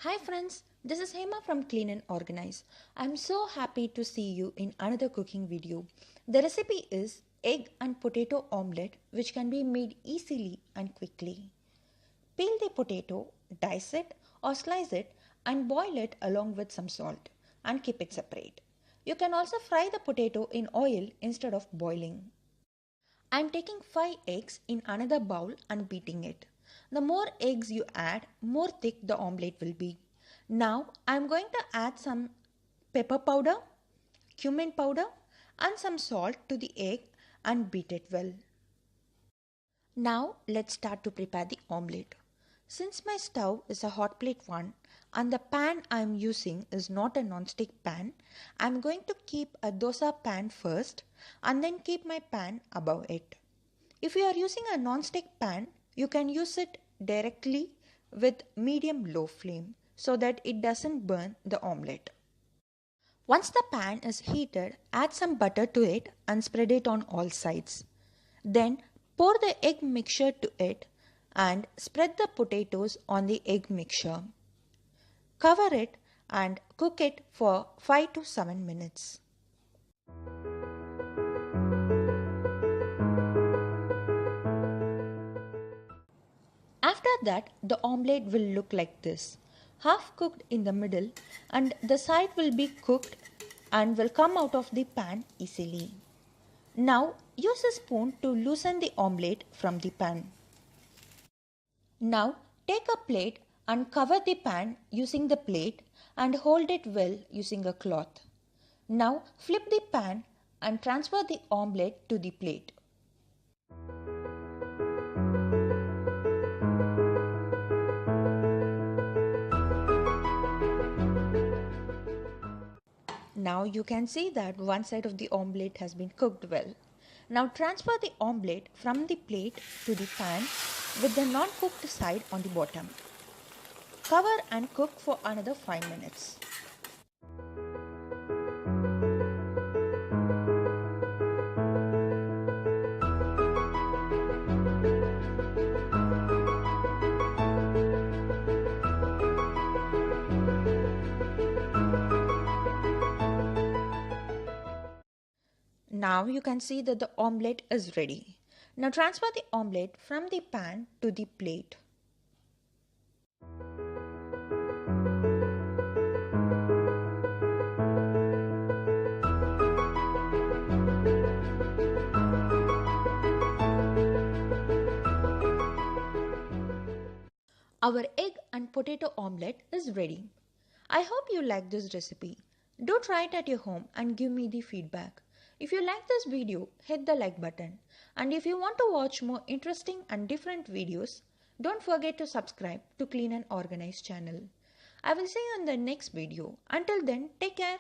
Hi friends, this is Hema from Clean and Organize. I'm so happy to see you in another cooking video. The recipe is egg and potato omelette, which can be made easily and quickly. Peel the potato, dice it or slice it and boil it along with some salt and keep it separate. You can also fry the potato in oil instead of boiling. I'm taking 5 eggs in another bowl and beating it. The more eggs you add, more thick the omelette will be. Now I'm going to add some pepper powder, cumin powder and some salt to the egg and beat it well. Now let's start to prepare the omelette. Since my stove is a hot plate one and the pan I am using is not a non-stick pan, I am going to keep a dosa pan first and then keep my pan above it. If you are using a non-stick pan, you can use it directly with medium-low flame so that it doesn't burn the omelette. Once the pan is heated, add some butter to it and spread it on all sides. Then pour the egg mixture to it and spread the potatoes on the egg mixture. Cover it and cook it for 5 to 7 minutes. After that, the omelette will look like this. Half cooked in the middle and the side will be cooked and will come out of the pan easily. Now use a spoon to loosen the omelette from the pan. Now take a plate and cover the pan using the plate and hold it well using a cloth. Now flip the pan and transfer the omelette to the plate. Now you can see that one side of the omelette has been cooked well. Now transfer the omelette from the plate to the pan with the non-cooked side on the bottom. Cover and cook for another 5 minutes. Now you can see that the omelette is ready. Now transfer the omelette from the pan to the plate. Our egg and potato omelette is ready. I hope you like this recipe. Do try it at your home and give me the feedback. If you like this video, hit the like button. And if you want to watch more interesting and different videos, don't forget to subscribe to Clean and Organize channel. I will see you in the next video. Until then, take care.